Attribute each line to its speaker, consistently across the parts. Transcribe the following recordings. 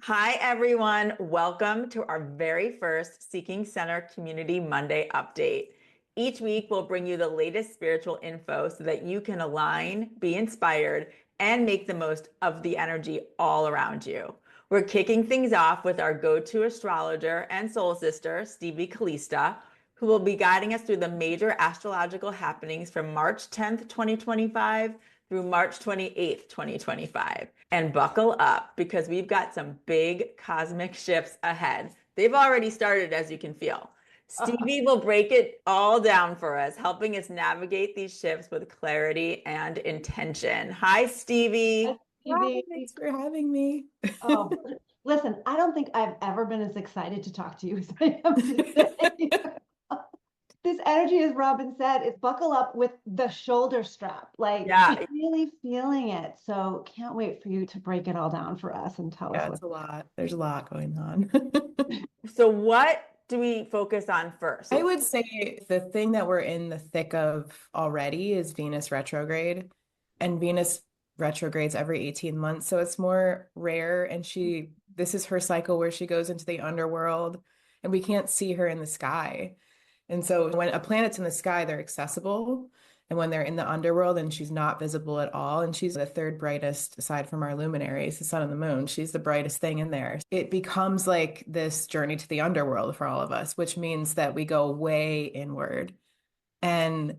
Speaker 1: Hi, everyone. Welcome to our very first Seeking Center Community Monday update. Each week, we'll bring you the latest spiritual info so that you can align, be inspired, and make the most of the energy all around you. We're kicking things off with our go-to astrologer and soul sister, Stevie Calista, who will be guiding us through the major astrological happenings from March 10th, 2025 through March 28th, 2025. And buckle up because we've got some big cosmic shifts ahead. They've already started, as you can feel. Stevie will break it all down for us, helping us navigate these shifts with clarity and intention. Hi, Stevie.
Speaker 2: Hi,
Speaker 3: Stevie.
Speaker 2: thanks for having me.
Speaker 3: Oh, listen, I don't think I've ever been as excited to talk to you as I am today. This energy, as Robin said, is buckle up with the shoulder strap, like
Speaker 1: Yeah.
Speaker 3: really feeling it. So can't wait for you to break it all down for us and tell us
Speaker 2: Yeah,
Speaker 3: what.
Speaker 2: it's a lot. There's a lot going on.
Speaker 1: So, what do we focus on first?
Speaker 2: I would say the thing that we're in the thick of already is Venus retrograde. And Venus retrogrades every 18 months. So it's more rare. And this is her cycle where she goes into the underworld and we can't see her in the sky. And so when a planet's in the sky, they're accessible. And when they're in the underworld and she's not visible at all, and she's the third brightest aside from our luminaries, the sun and the moon, she's the brightest thing in there. It becomes like this journey to the underworld for all of us, which means that we go way inward. And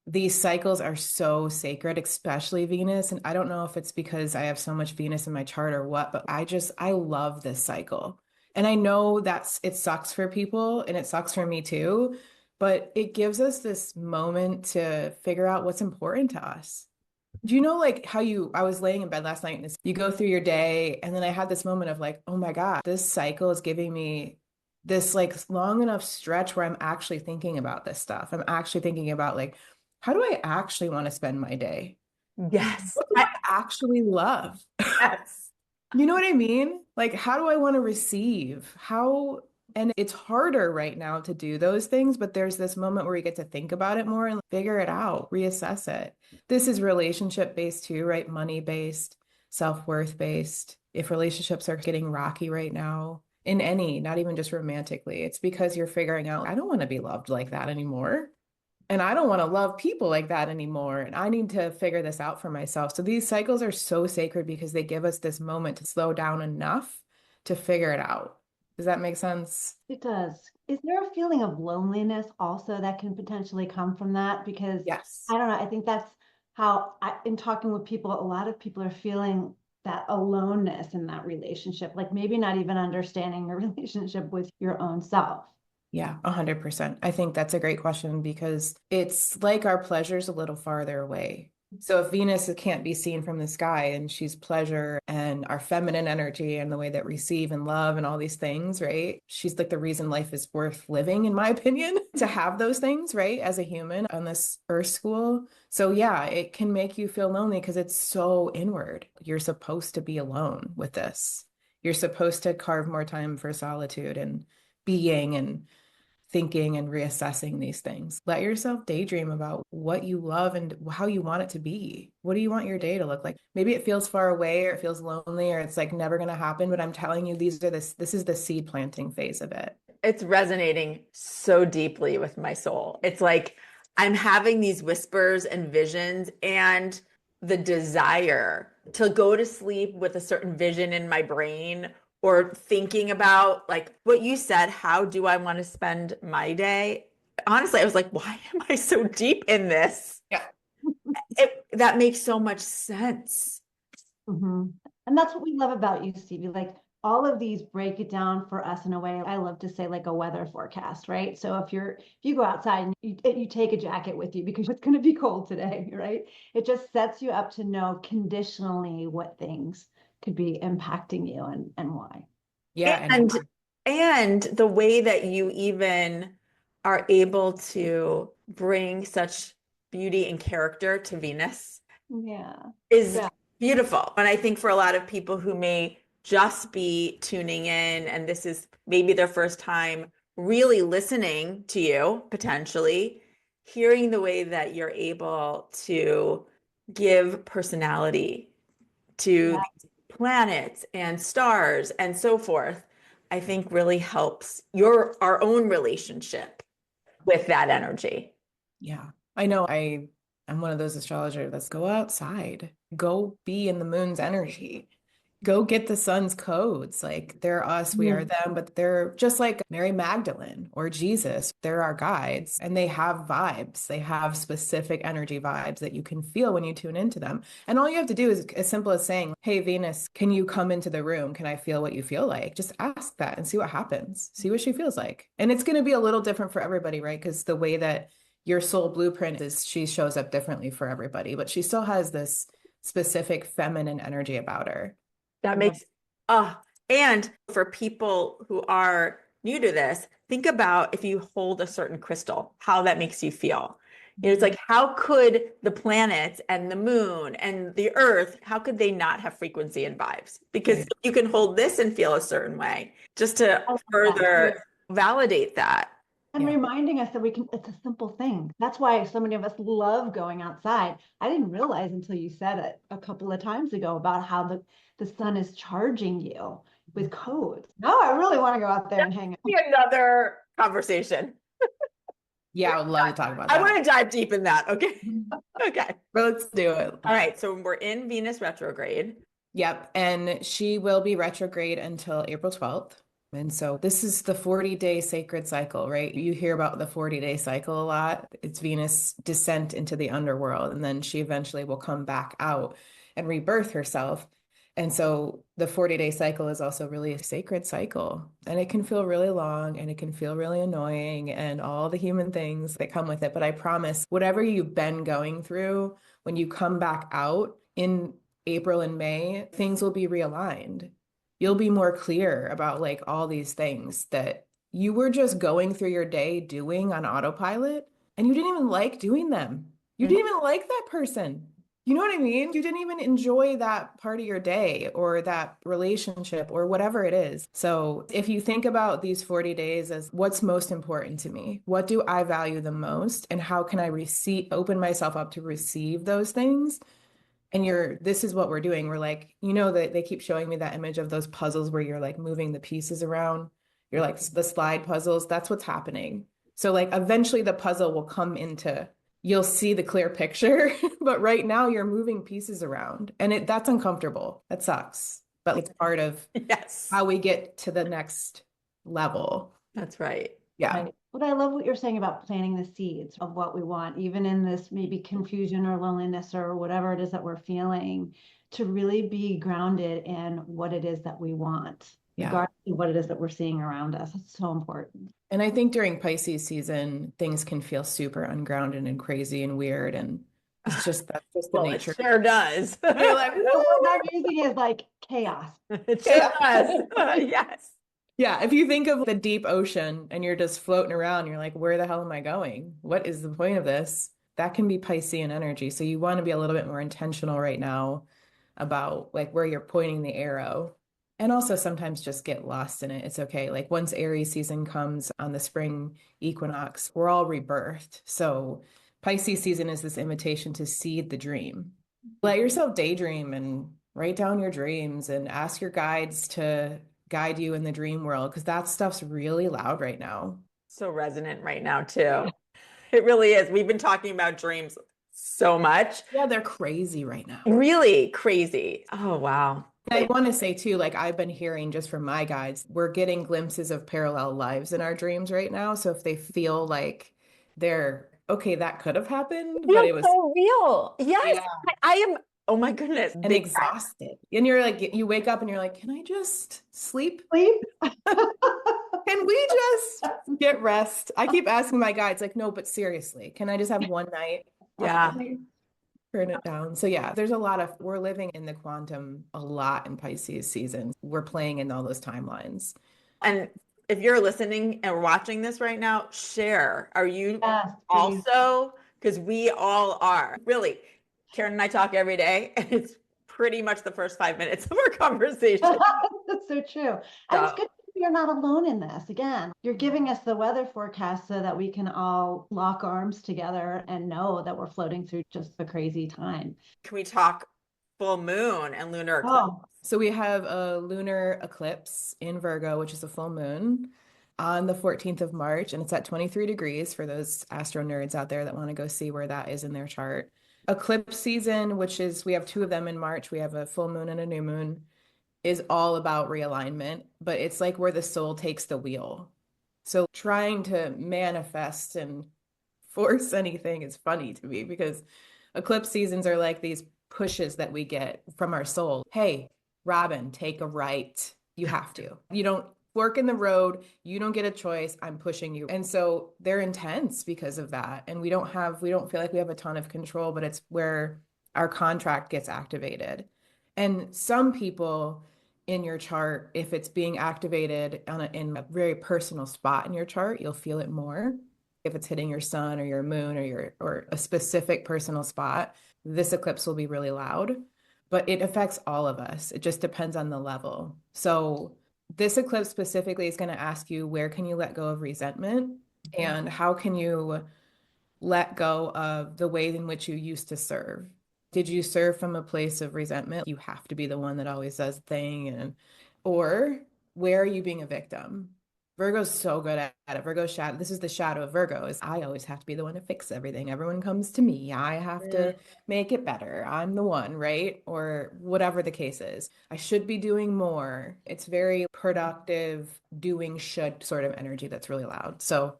Speaker 2: these cycles are so sacred, especially Venus. And I don't know if it's because I have so much Venus in my chart or what, but I love this cycle. And I know it sucks for people and it sucks for me too, but it gives us this moment to figure out what's important to us. Do you know like I was laying in bed last night and you go through your day and then I had this moment of like, oh my God, this cycle is giving me this like long enough stretch where I'm actually thinking about this stuff. I'm actually thinking about like, how do I actually want to spend my day?
Speaker 1: Yes.
Speaker 2: What do I actually love?
Speaker 1: Yes.
Speaker 2: You know what I mean? Like, how do I want to receive? And it's harder right now to do those things, but there's this moment where we get to think about it more and figure it out, reassess it. This is relationship based too, right? Money based, self-worth based. If relationships are getting rocky right now, not even just romantically, it's because you're figuring out, I don't want to be loved like that anymore. And I don't want to love people like that anymore. And I need to figure this out for myself. So these cycles are so sacred because they give us this moment to slow down enough to figure it out. Does that make sense?
Speaker 3: It does. Is there a feeling of loneliness also that can potentially come from that? Because
Speaker 2: Yes.
Speaker 3: I don't know, I think that's in talking with people, a lot of people are feeling that aloneness in that relationship, like maybe not even understanding the relationship with your own self.
Speaker 2: Yeah, 100%. I think that's a great question because it's like our pleasure's a little farther away. So if Venus can't be seen from the sky and she's pleasure and our feminine energy and the way that receive and love and all these things, right? She's like the reason life is worth living, in my opinion, to have those things, right? As a human on this earth school. So yeah, it can make you feel lonely because it's so inward. You're supposed to be alone with this. You're supposed to carve more time for solitude and being and thinking and reassessing these things. Let yourself daydream about what you love and how you want it to be. What do you want your day to look like? Maybe it feels far away or it feels lonely or it's like never going to happen, but I'm telling you this is the seed planting phase of it.
Speaker 1: It's resonating so deeply with my soul. It's like I'm having these whispers and visions and the desire to go to sleep with a certain vision in my brain or thinking about like what you said, how do I want to spend my day? Honestly, I was like, why am I so deep in this?
Speaker 2: Yeah.
Speaker 1: That makes so much sense.
Speaker 3: Mm-hmm. And that's what we love about you, Stevie. Like all of these break it down for us in a way. I love to say like a weather forecast, right? So if you go outside and you take a jacket with you because it's going to be cold today, right? It just sets you up to know conditionally what things could be impacting you and why.
Speaker 2: Yeah.
Speaker 1: And and the way that you even are able to bring such beauty and character to Venus
Speaker 3: Yeah.
Speaker 1: is
Speaker 3: Yeah.
Speaker 1: beautiful. And I think for a lot of people who may just be tuning in and this is maybe their first time really listening to you, potentially, hearing the way that you're able to give personality to
Speaker 3: Yeah.
Speaker 1: planets and stars and so forth, I think really helps our own relationship with that energy.
Speaker 2: Yeah. I know I'm one of those astrologers that's go outside, go be in the moon's energy. Go get the sun's codes. Like they're us, we are them, but they're just like Mary Magdalene or Jesus. They're our guides and they have vibes. They have specific energy vibes that you can feel when you tune into them. And all you have to do is as simple as saying, "Hey, Venus, can you come into the room? Can I feel what you feel like?" Just ask that and see what happens. See what she feels like. And it's going to be a little different for everybody, right? Because the way that your soul blueprint is, she shows up differently for everybody, but she still has this specific feminine energy about her.
Speaker 1: That makes, and for people who are new to this, think about if you hold a certain crystal, how that makes you feel. It's like, how could the planets and the moon and the earth, how could they not have frequency and vibes? Because you can hold this and feel a certain way, just to further validate that.
Speaker 3: And reminding us that it's a simple thing. That's why so many of us love going outside. I didn't realize until you said it a couple of times ago about how the sun is charging you with codes. Now I really want to go out there and hang out.
Speaker 1: Be another conversation.
Speaker 2: Yeah, I would love to talk about that.
Speaker 1: I want to dive deep in that. Okay. Okay.
Speaker 2: Let's do it.
Speaker 1: All right. So we're in Venus retrograde.
Speaker 2: Yep. And she will be retrograde until April 12th. And so this is the 40-day sacred cycle, right? You hear about the 40-day cycle a lot. It's Venus' descent into the underworld, and then she eventually will come back out and rebirth herself. And so the 40-day cycle is also really a sacred cycle, and it can feel really long and it can feel really annoying and all the human things that come with it. But I promise, whatever you've been going through, when you come back out in April and May, things will be realigned. You'll be more clear about like all these things that you were just going through your day doing on autopilot, and you didn't even like doing them. You didn't even like that person. You know what I mean? You didn't even enjoy that part of your day or that relationship or whatever it is. So if you think about these 40 days as what's most important to me, what do I value the most, and how can I open myself up to receive those things? And this is what we're doing. We're like, that they keep showing me that image of those puzzles where you're like moving the pieces around. You're like the slide puzzles. That's what's happening. So like eventually the puzzle will come into, you'll see the clear picture, but right now you're moving pieces around, and that's uncomfortable. That sucks, but it's part of how we get to the next level.
Speaker 1: That's right.
Speaker 2: Yeah.
Speaker 3: Right. But I love what you're saying about planting the seeds of what we want, even in this maybe confusion or loneliness or whatever it is that we're feeling, to really be grounded in what it is that we want, regardless of what it is that we're seeing around us. It's so important.
Speaker 2: And I think during Pisces season, things can feel super ungrounded and crazy and weird. And that's just the nature.
Speaker 1: It sure does.
Speaker 3: You're like, the word I'm using is like chaos.
Speaker 1: It sure does. Yes.
Speaker 2: Yeah, if you think of the deep ocean and you're just floating around, you're like, where the hell am I going? What is the point of this? That can be Piscean energy. So you want to be a little bit more intentional right now about like where you're pointing the arrow. And also sometimes just get lost in it. It's okay. Like once Aries season comes on the spring equinox, we're all rebirthed. So Pisces season is this invitation to seed the dream. Let yourself daydream and write down your dreams and ask your guides to guide you in the dream world, because that stuff's really loud right now.
Speaker 1: So resonant right now too. It really is. We've been talking about dreams so much.
Speaker 2: Yeah, they're crazy right now.
Speaker 1: Really crazy. Oh, wow.
Speaker 2: I want to say too, like I've been hearing just from my guides, we're getting glimpses of parallel lives in our dreams right now. So if they feel like they're okay, that could have happened, but it was
Speaker 1: so real. Yes. Yeah. I am. Oh my goodness.
Speaker 2: And exhausted. And you're like, you wake up and you're like, can I just sleep? Can we just get rest? I keep asking my guides, like, no, but seriously, can I just have one night?
Speaker 1: Yeah.
Speaker 2: Turn it down. So yeah, we're living in the quantum a lot in Pisces season. We're playing in all those timelines.
Speaker 1: And if you're listening and watching this right now, share. Are you also? Because we all are. Really, Karen and I talk every day, and it's pretty much the first 5 minutes of our conversation.
Speaker 3: That's so true. And it's good you're not alone in this. Again, you're giving us the weather forecast so that we can all lock arms together and know that we're floating through just a crazy time.
Speaker 1: Can we talk full moon and lunar eclipse.
Speaker 3: Oh,
Speaker 2: So we have a lunar eclipse in Virgo, which is a full moon on the 14th of March, and it's at 23 degrees for those astro nerds out there that want to go see where that is in their chart. Eclipse season, which is, we have two of them in March. We have a full moon and a new moon, is all about realignment, but it's like where the soul takes the wheel. So trying to manifest and force anything is funny to me because eclipse seasons are like these pushes that we get from our soul. Hey, Robin, take a right. You have to. You don't fork in the road. You don't get a choice. I'm pushing you. And so they're intense because of that. And we don't feel like we have a ton of control, but it's where our contract gets activated. And some people in your chart, if it's being activated in a very personal spot in your chart, you'll feel it more. If it's hitting your sun or your moon or a specific personal spot, this eclipse will be really loud, but it affects all of us. It just depends on the level. So this eclipse specifically is going to ask you, where can you let go of resentment and how can you let go of the way in which you used to serve? Did you serve from a place of resentment? You have to be the one that always does the thing, or where are you being a victim? Virgo's so good at it. Virgo's shadow. This is the shadow of Virgo. Is I always have to be the one to fix everything. Everyone comes to me. I have to make it better. I'm the one, right? Or whatever the case is. I should be doing more. It's very productive, doing should sort of energy that's really loud. So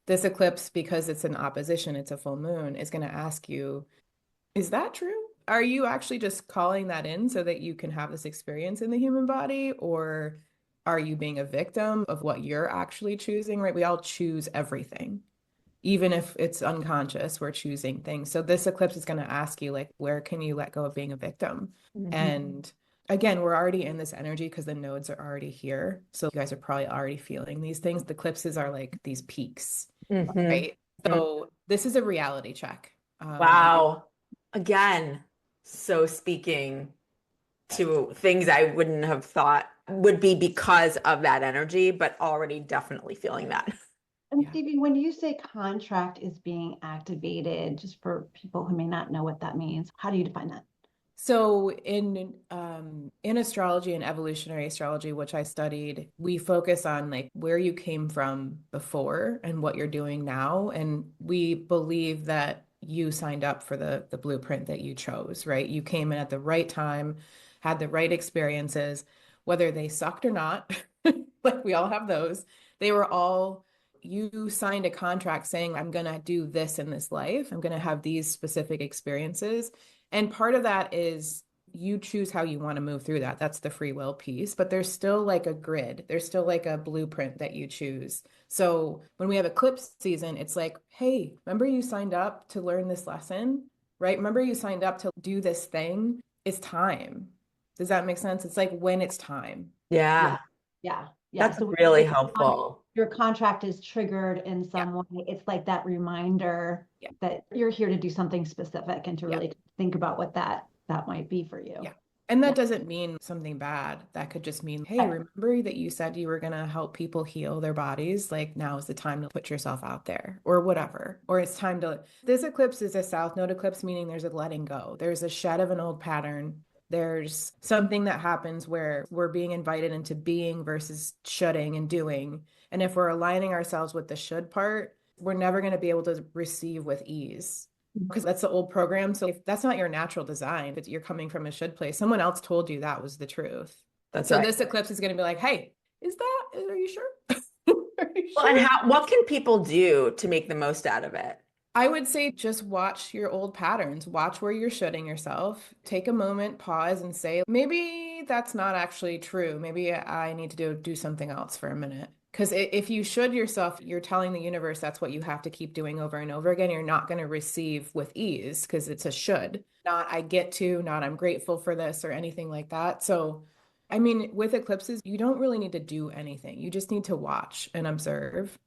Speaker 2: this eclipse, because it's an opposition, it's a full moon, is going to ask you, is that true? Are you actually just calling that in so that you can have this experience in the human body? Or are you being a victim of what you're actually choosing, right? We all choose everything. Even if it's unconscious, we're choosing things. So this eclipse is going to ask you, like, where can you let go of being a victim? And again, we're already in this energy because the nodes are already here. So you guys are probably already feeling these things. The eclipses are like these peaks, right? So this is a reality check.
Speaker 1: Wow. Again, so speaking to things I wouldn't have thought would be because of that energy, but already definitely feeling that.
Speaker 3: and
Speaker 2: Yeah.
Speaker 3: Stevie, when you say contract is being activated, just for people who may not know what that means, how do you define that?
Speaker 2: So in astrology and evolutionary astrology, which I studied, we focus on like where you came from before and what you're doing now. And we believe that you signed up for the blueprint that you chose, right? You came in at the right time, had the right experiences, whether they sucked or not, like we all have those. They were all, you signed a contract saying, I'm going to do this in this life. I'm going to have these specific experiences. And part of that is you choose how you want to move through that. That's the free will piece, but there's still like a grid. There's still like a blueprint that you choose. So when we have eclipse season, it's like, hey, remember you signed up to learn this lesson, right? Remember you signed up to do this thing? It's time. Does that make sense? It's like when it's time.
Speaker 1: Yeah.
Speaker 3: Yeah.
Speaker 1: That's
Speaker 3: So
Speaker 1: really helpful.
Speaker 3: your contract is triggered in some
Speaker 2: Yeah.
Speaker 3: way. It's like that reminder
Speaker 2: Yeah.
Speaker 3: that you're here to do something specific and to
Speaker 2: Yeah.
Speaker 3: really think about what that might be for you.
Speaker 2: Yeah. And that
Speaker 3: Yeah.
Speaker 2: doesn't mean something bad. That could just mean, hey,
Speaker 3: Right.
Speaker 2: remember that you said you were going to help people heal their bodies? Like now is the time to put yourself out there or whatever. Or it's time to, this eclipse is a south node eclipse, meaning there's a letting go. There's a shed of an old pattern. There's something that happens where we're being invited into being versus shoulding and doing. And if we're aligning ourselves with the should part, we're never going to be able to receive with ease because that's the old program. So if that's not your natural design, if you're coming from a should place, someone else told you that was the truth.
Speaker 1: That's
Speaker 2: So
Speaker 1: right.
Speaker 2: this eclipse is going to be like, hey, are you sure? Are you
Speaker 1: Well, and
Speaker 2: sure?
Speaker 1: what can people do to make the most out of it?
Speaker 2: I would say just watch your old patterns, watch where you're shutting yourself, take a moment, pause and say, maybe that's not actually true. Maybe I need to do something else for a minute. Because if you should yourself, you're telling the universe that's what you have to keep doing over and over again. You're not going to receive with ease because it's a should, not I get to, not I'm grateful for this or anything like that. So, I mean, with eclipses, you don't really need to do anything. You just need to watch and observe.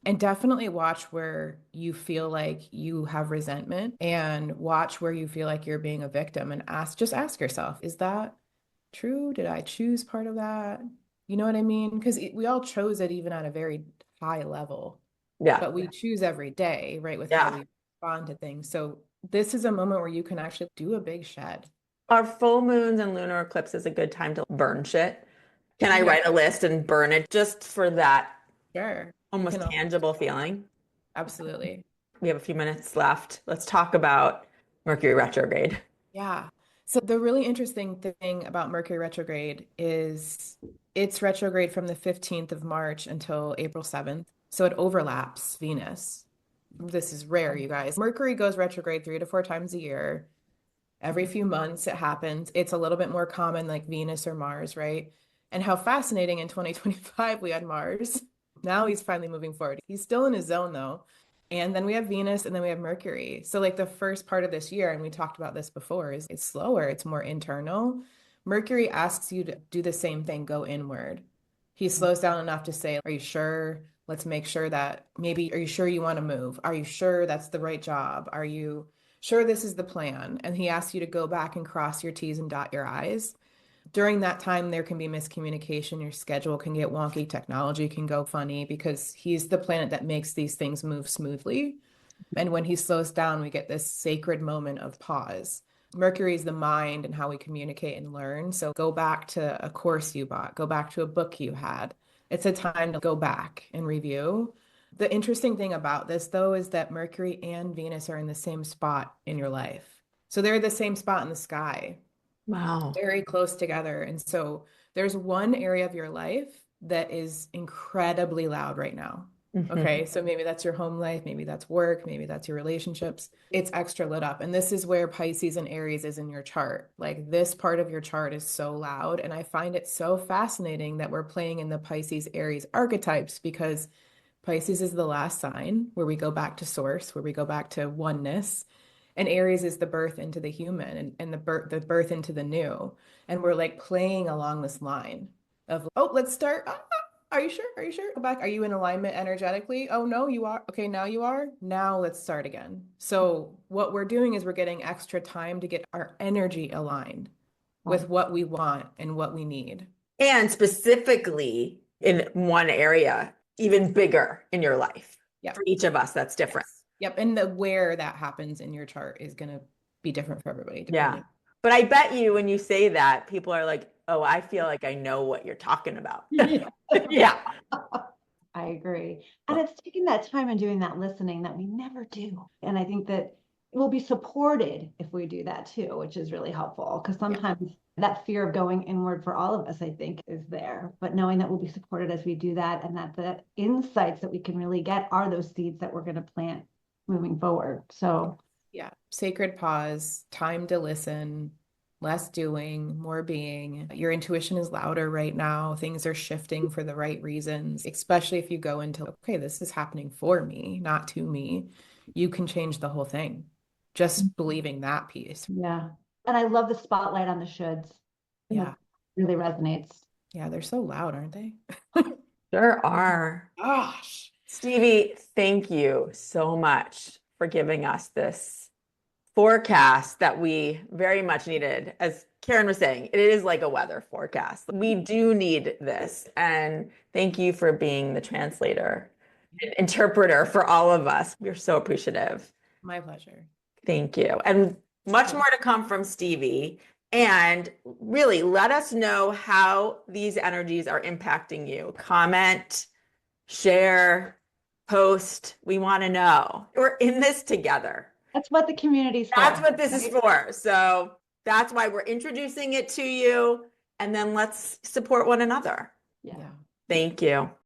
Speaker 2: And definitely watch where you feel like you have resentment and watch where you feel like you're being a victim and just ask yourself, is that true? Did I choose part of that? You know what I mean? Because we all chose it even at a very high level,
Speaker 1: Yeah.
Speaker 2: but we choose every day, right? With how
Speaker 1: Yeah.
Speaker 2: we respond to things. So this is a moment where you can actually do a big shed.
Speaker 1: Are full moons and lunar eclipses a good time to burn shit? Can I
Speaker 2: Yeah,
Speaker 1: write a list and burn it just for that
Speaker 2: sure. You
Speaker 1: almost
Speaker 2: can always
Speaker 1: tangible
Speaker 2: do that.
Speaker 1: feeling?
Speaker 2: Absolutely.
Speaker 1: We have a few minutes left. Let's talk about Mercury retrograde.
Speaker 2: Yeah. So the really interesting thing about Mercury retrograde is it's retrograde from the 15th of March until April 7th. So it overlaps Venus. This is rare, you guys. Mercury goes retrograde 3 to 4 times a year. Every few months it happens. It's a little bit more common like Venus or Mars, right? And how fascinating in 2025 we had Mars. Now he's finally moving forward. He's still in his zone though. And then we have Venus and then we have Mercury. So like the first part of this year, and we talked about this before, is it's slower, it's more internal. Mercury asks you to do the same thing, go inward. He slows down enough to say, are you sure? Let's make sure that maybe, are you sure you want to move? Are you sure that's the right job? Are you sure this is the plan? And he asks you to go back and cross your T's and dot your I's. During that time, there can be miscommunication. Your schedule can get wonky. Technology can go funny because he's the planet that makes these things move smoothly. And when he slows down, we get this sacred moment of pause. Mercury is the mind and how we communicate and learn. So go back to a course you bought, go back to a book you had. It's a time to go back and review. The interesting thing about this, though, is that Mercury and Venus are in the same spot in your life. So they're the same spot in the sky,
Speaker 1: Wow.
Speaker 2: very close together. And so there's one area of your life that is incredibly loud right now. Okay, so maybe that's your home life, maybe that's work, maybe that's your relationships. It's extra lit up. And this is where Pisces and Aries is in your chart. Like this part of your chart is so loud. And I find it so fascinating that we're playing in the Pisces Aries archetypes because Pisces is the last sign where we go back to source, where we go back to oneness. And Aries is the birth into the human and the birth into the new. And we're like playing along this line of, oh, let's start. Are you sure? Are you sure? Go back. Are you in alignment energetically? Oh, no, you are. Okay, now you are. Now let's start again. So what we're doing is we're getting extra time to get our energy aligned with what we want and what we need.
Speaker 1: And specifically in one area, even bigger in your life.
Speaker 2: Yeah.
Speaker 1: For each of us, that's different.
Speaker 2: Yes. Yep. And the where that happens in your chart is going to be different for everybody.
Speaker 1: Yeah. But I bet you when you say that, people are like, oh, I feel like I know what you're talking about. Yeah.
Speaker 3: I agree. And it's taking that time and doing that listening that we never do. And I think that we'll be supported if we do that too, which is really helpful because sometimes that fear of going inward for all of us, I think, is there. But knowing that we'll be supported as we do that and that the insights that we can really get are those seeds that we're going to plant moving forward. So,
Speaker 2: yeah, sacred pause, time to listen, less doing, more being. Your intuition is louder right now. Things are shifting for the right reasons, especially if you go into, okay, this is happening for me, not to me. You can change the whole thing. Just believing that piece.
Speaker 3: yeah. And I love the spotlight on the shoulds.
Speaker 2: Yeah.
Speaker 3: Really resonates.
Speaker 2: Yeah, they're so loud, aren't they?
Speaker 1: Sure are.
Speaker 2: Gosh.
Speaker 1: Stevie, thank you so much for giving us this forecast that we very much needed. As Karen was saying, it is like a weather forecast. We do need this. And thank you for being the translator and interpreter for all of us. We're so appreciative.
Speaker 2: My pleasure.
Speaker 1: Thank you. And much more to come from Stevie. And really, let us know how these energies are impacting you. Comment, share, post. We want to know. We're in this together.
Speaker 3: That's what the community's for.
Speaker 1: That's what this is for. So that's why we're introducing it to you. And then let's support one another.
Speaker 3: Yeah.
Speaker 1: Thank you.